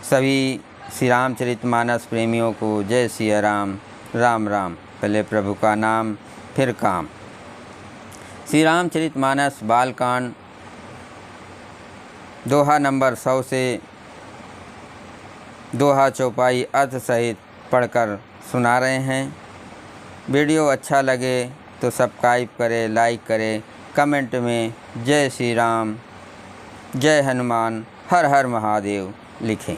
सभी श्री रामचरितमानस प्रेमियों को जय सिया राम। राम राम। पहले प्रभु का नाम फिर काम। श्री रामचरितमानस बालकांड दोहा नंबर 100 से दोहा चौपाई अर्थ सहित पढ़कर सुना रहे हैं। वीडियो अच्छा लगे तो सब्सक्राइब करें, लाइक करें, कमेंट में जय श्री राम, जय हनुमान, हर हर महादेव लिखें।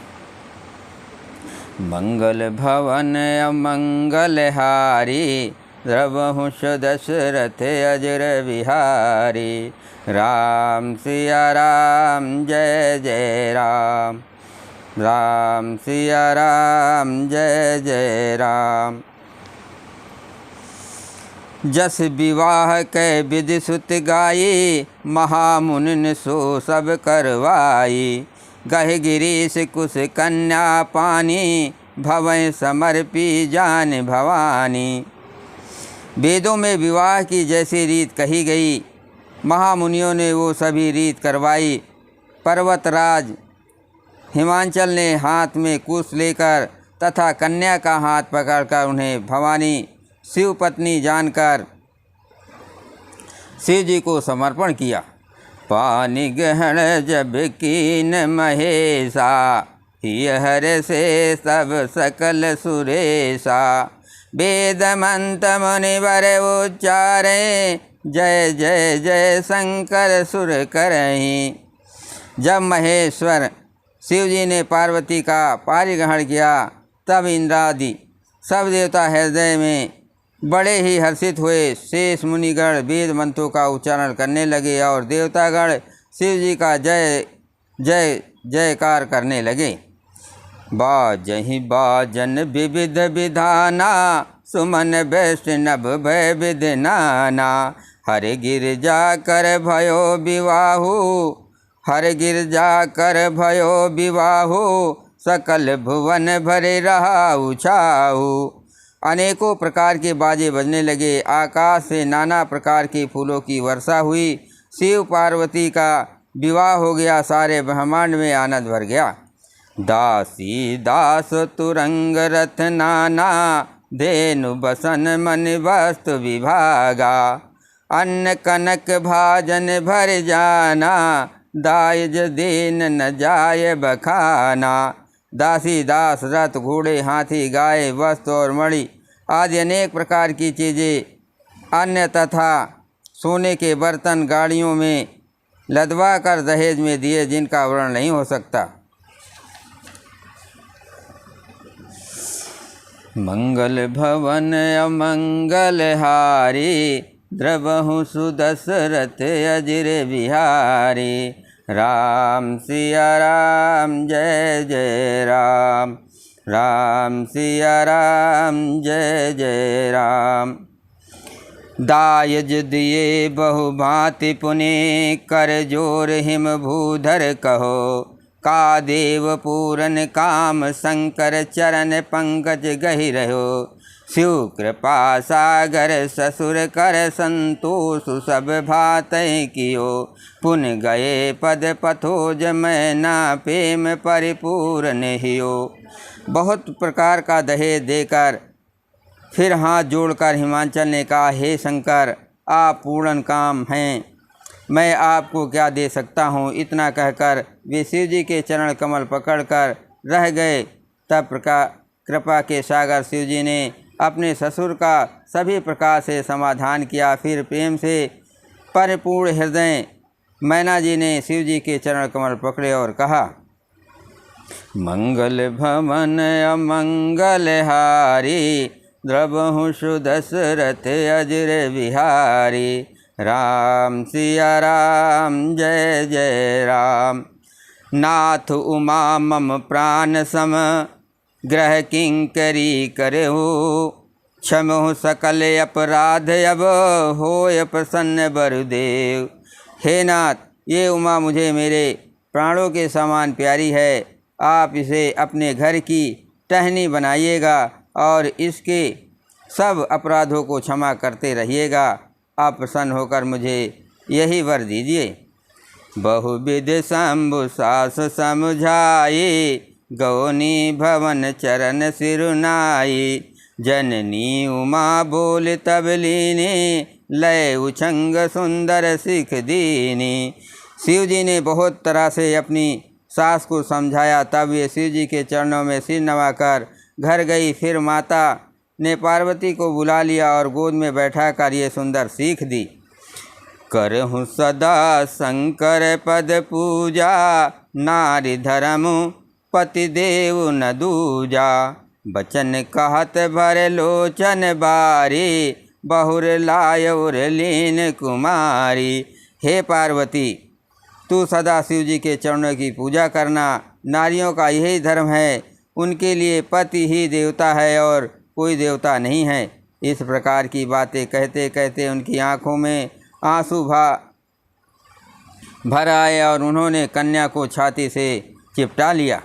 मंगल भवन अमंगल हारी, द्रवहु दशरथ अजर बिहारी। राम सिया राम जय जय राम, राम सिया राम जय जय राम। जस विवाह कै विधि सुत गाई, महामुनि सो सब करवाई। गह गिरीश कुश कन्या पानी, भवै समर्पी जान भवानी। वेदों में विवाह की जैसी रीत कही गई, महामुनियों ने वो सभी रीत करवाई। पर्वतराज हिमांचल ने हाथ में कुश लेकर तथा कन्या का हाथ पकड़कर उन्हें भवानी शिव पत्नी जानकर शिव जी को समर्पण किया। पानी ग्रहण जब कीन महेशा, हर से सब सकल सुरेशा। वेद मंत्र मुनिवर उच्चारे, जय जय जय शंकर सुर करहीं। जब महेश्वर शिव जी ने पार्वती का पारिग्रहण किया, तब इंद्रादि सब देवता हृदय में बड़े ही हर्षित हुए। शेष मुनिगण वेद मंत्रों का उच्चारण करने लगे और देवतागण शिव जी का जय जय जयकार करने लगे। बाजहि बाजन विविध विधाना, सुमन वैष्णव भय विध नाना। हर गिरजा कर भयो विवाहु, हर गिरजा कर भयो विवाहु। सकल भुवन भरे रहा उछाऊ। अनेकों प्रकार के बाजे बजने लगे। आकाश से नाना प्रकार के फूलों की वर्षा हुई। शिव पार्वती का विवाह हो गया। सारे ब्रह्मांड में आनंद भर गया। दासी दास तुरंग रथ नाना, धेनु बसन मन वस्तु विभागा। अन्न कनक भाजन भर जाना, दायज दीन न जाय बखाना। दासी दास रथ घोड़े हाथी गाय वस्त्र और मणि आदि अनेक प्रकार की चीज़ें अन्य तथा सोने के बर्तन गाड़ियों में लदवा कर दहेज में दिए, जिनका वर्णन नहीं हो सकता। मंगल भवन अमंगल हारी, द्रवहु दशरथ अजर बिहारी। राम सिया राम जय जय राम, राम सिया राम जय जय राम। दायज दिए बहु भांति पुनि, कर जोर हिम भूधर कहो। का देव पूरन काम, शंकर चरण पंकज गहि रहो। शिव कृपा सागर ससुर कर संतोष, सब भातै कियो। पुन गए पद पथोज मैना, प्रेम परिपूर्ण हियो। बहुत प्रकार का दहेज देकर फिर हाथ जोड़कर हिमांचल ने कहा, हे शंकर, आप पूर्ण काम हैं, मैं आपको क्या दे सकता हूँ। इतना कहकर वे शिव जी के चरण कमल पकड़कर रह गए। तब कृपा के सागर शिव जी ने अपने ससुर का सभी प्रकार से समाधान किया। फिर प्रेम से परिपूर्ण हृदय मैना जी ने शिव जी के चरण कमल पकड़े और कहा, मंगल भवन अमंगल हारी, द्रवहु दशरथ अजर बिहारी। राम सिया राम जय जय राम। नाथ उमा मम प्राण सम, ग्रह किंकरी करहु। क्षमहु सकल अपराध, अब होय प्रसन्न बरुदेव। हे नाथ, ये उमा मुझे मेरे प्राणों के समान प्यारी है। आप इसे अपने घर की टहनी बनाइएगा और इसके सब अपराधों को क्षमा करते रहिएगा। आप प्रसन्न होकर मुझे यही वर दीजिए। बहुविध शंभु सास समझाई, गौनी भवन चरण सिरुनाई। जननी उमा बोल तब लीनी, लय उछंग सुंदर सिख दीनी। शिव जी ने बहुत तरह से अपनी सास को समझाया, तब ये शिव जी के चरणों में सिर नवाकर घर गई। फिर माता ने पार्वती को बुला लिया और गोद में बैठा कर ये सुंदर सीख दी। करहूँ सदा शंकर पद पूजा, नारी धर्म पति देव न दूजा। बचन कहत भर लोचन बारी, बहुर लाय उर लीन कुमारी। हे पार्वती, तू सदा शिव जी के चरणों की पूजा करना। नारियों का यही धर्म है, उनके लिए पति ही देवता है और कोई देवता नहीं है। इस प्रकार की बातें कहते कहते उनकी आँखों में आंसू भर आए और उन्होंने कन्या को छाती से चिपटा लिया।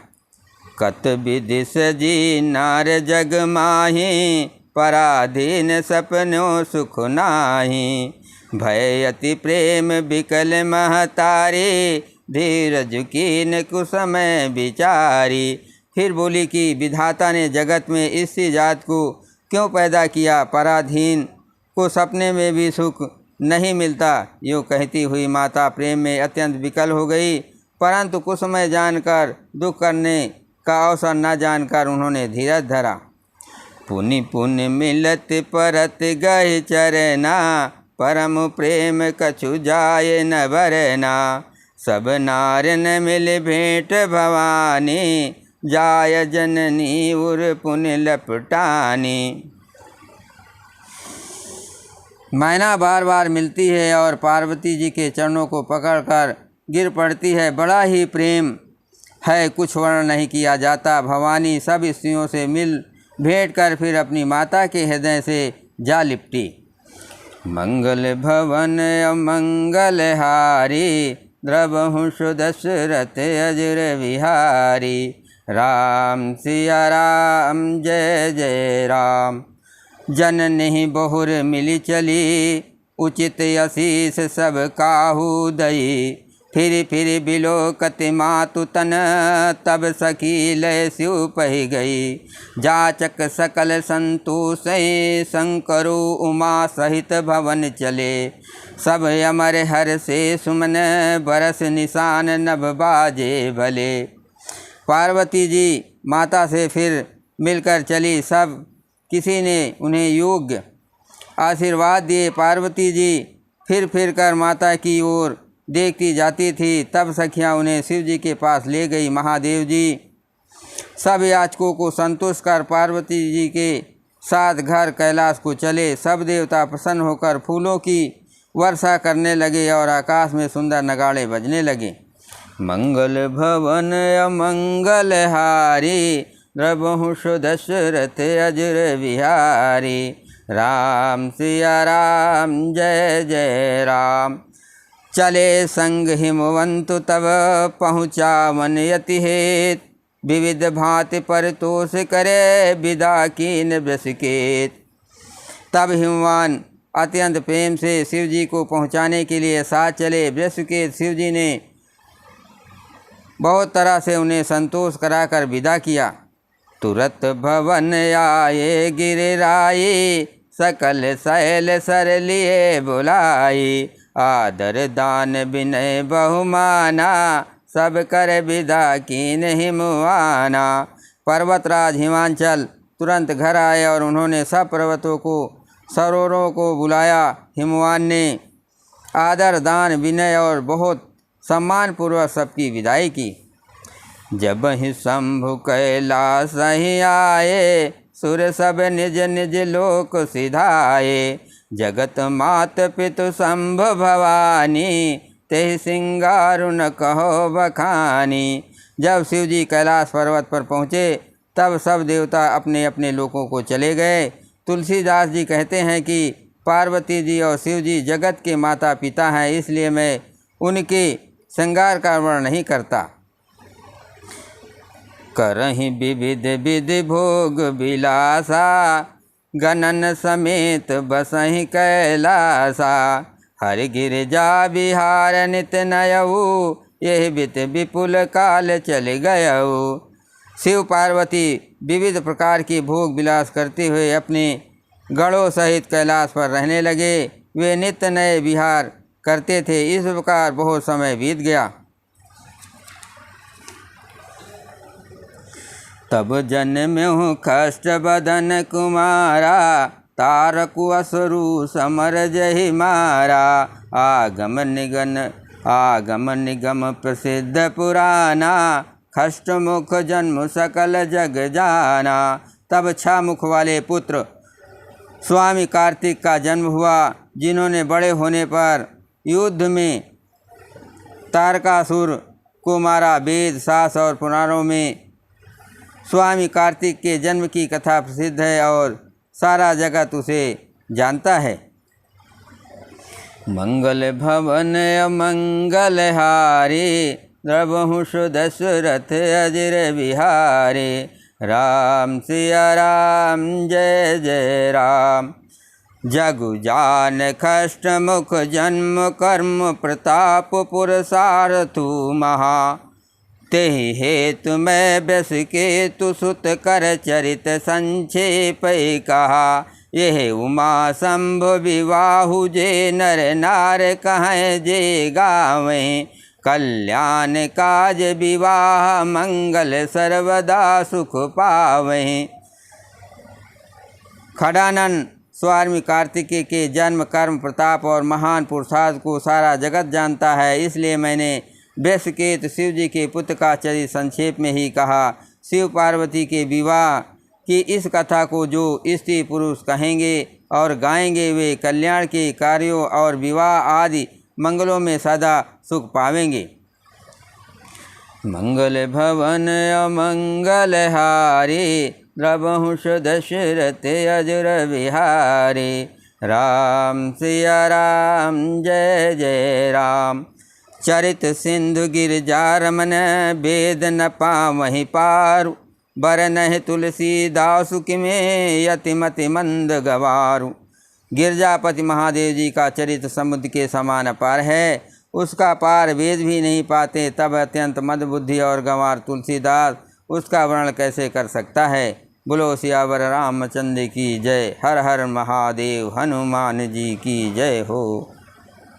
कत विधि सजी नार जग माही, पराधीन सपनों सुख नाही। भय अति प्रेम बिकल महतारी, धीरज कीन कुसमय विचारी। फिर बोली कि विधाता ने जगत में इसी जात को क्यों पैदा किया, पराधीन को सपने में भी सुख नहीं मिलता। यूँ कहती हुई माता प्रेम में अत्यंत विकल हो गई, परंतु कुसमय जानकर दुख करने का अवसर न जानकर उन्होंने धीरज धरा। पुनि पुनि मिलत परत गए चरना, परम प्रेम कछु जाए न बरना। सब नार न मिल भेंट भवानी, जाय जननी उर पुनि लपटानी। मैना बार बार मिलती है और पार्वती जी के चरणों को पकड़कर गिर पड़ती है। बड़ा ही प्रेम है, कुछ वर्णन नहीं किया जाता। भवानी सब स्त्रियों से मिल भेंट कर फिर अपनी माता के हृदय से जा लिपटी। मंगल भवन अमंगल हारी, द्रवहु सुदशरथ अजर विहारी। राम सिया राम जय जय राम। जननी बहुर मिली चली, उचित आशीष सब काहू दई। फिर फिर बिलोकत मातु तन, तब सखी लय शिव पहि गई। जाचक सकल संतोष शंकरु, उमा सहित भवन चले। सब अमर हर से सुमन, बरस निशान नभ बाजे भले। पार्वती जी माता से फिर मिलकर चली। सब किसी ने उन्हें योग्य आशीर्वाद दिए। पार्वती जी फिर कर माता की ओर देखती जाती थी। तब सखियाँ उन्हें शिव जी के पास ले गई। महादेव जी सब याचकों को संतुष्ट कर पार्वती जी के साथ घर कैलाश को चले। सब देवता प्रसन्न होकर फूलों की वर्षा करने लगे और आकाश में सुंदर नगाड़े बजने लगे। मंगल भवन अमंगल हारी, द्रवहु सुदशरथ अजर विहारी। राम सिया राम जय जय राम। चले संग हिमवंतु तब, पहुँचा मन यति हेत। विविध भांति परतोष करे, विदा कीन वृषकेत। तब हिमवान अत्यंत प्रेम से शिव जी को पहुँचाने के लिए साथ चले। वृषकेत शिव जी ने बहुत तरह से उन्हें संतोष कराकर विदा किया। तुरत भवन आए गिरिराई, सकल शैल सर लिए बुलाई। आदर दान विनय बहुमाना, सब कर विदा कीन हिमवाना। पर्वतराज हिमांचल तुरंत घर आए और उन्होंने सब पर्वतों को सरोवरों को बुलाया। हिमवान ने आदर दान विनय और बहुत सम्मानपूर्वक सबकी विदाई की। जब ही शंभु कैलाश ही आए, सुर सब निज निज लोक सिधाए। जगत मात पितु शंभु भवानी, तेहि सिंगारु न कहो बखानी। जब शिव जी कैलाश पर्वत पर पहुँचे तब सब देवता अपने अपने लोकों को चले गए। तुलसीदास जी कहते हैं कि पार्वती जी और शिव जी जगत के माता पिता हैं, इसलिए मैं उनके श्रृंगार का वर्णन नहीं करता। करहि विविध विधि भोग विलासा, गणन समेत बसहि कैलासा। हरि गिरिजा विहार नित नयऊ, यही बित विपुल काल चल गयऊ। शिव पार्वती विविध प्रकार की भोग विलास करते हुए अपने गणों सहित कैलाश पर रहने लगे। वे नित्य नए विहार करते थे। इस प्रकार बहुत समय बीत गया। तब जन्म्यो कष्ट बदन कुमारा, तारकु असुरु समर जहि मारा। आगम निगम प्रसिद्ध पुराना, खष्ट मुख जन्म सकल जग जाना। तब 6 मुख वाले पुत्र स्वामी कार्तिक का जन्म हुआ, जिन्होंने बड़े होने पर युद्ध में तारकासुर को मारा। वेद, शास्त्र और पुराणों में स्वामी कार्तिक के जन्म की कथा प्रसिद्ध है और सारा जगत उसे जानता है। मंगल भवन अमंगल हारे, द्रवहुष दशरथ अजर बिहारे। राम सिया राम जय जय राम। जगु जान कष्ट मुख जन्म कर्म प्रताप पुरसारथु महा। तेहि हेतु मैं व्यस केतु सुत कर चरित संक्षेप कहा। यह उमा शंभु विवाहु जे नर नार कहें जे गावें। कल्याण काज विवाह मंगल सर्वदा सुख पावें। खडानन स्वामी कार्तिकेय के जन्म, कर्म, प्रताप और महान पुरुषार्थ को सारा जगत जानता है, इसलिए मैंने वैश्यकेत शिव जी के पुत्र का चरित्र संक्षेप में ही कहा। शिव पार्वती के विवाह की इस कथा को जो स्त्री पुरुष कहेंगे और गाएंगे, वे कल्याण के कार्यों और विवाह आदि मंगलों में सदा सुख पावेंगे। मंगल भवन अमंगल हारे, द्रवहुष दशरथ अजर बिहारे। राम सिया राम जय जय राम। चरित सिंधु गिरजा रमन, वेद न पावहि पारु। बरनहि तुलसीदासु किमें, यतिमति मंद गवारु। गिरजापति महादेव जी का चरित्र समुद्र के समान अपार है, उसका पार वेद भी नहीं पाते। तब अत्यंत मंदबुद्धि और गंवार तुलसीदास उसका वर्णन कैसे कर सकता है। बोलो सियावर रामचंद्र की जय। हर हर महादेव। हनुमान जी की जय हो।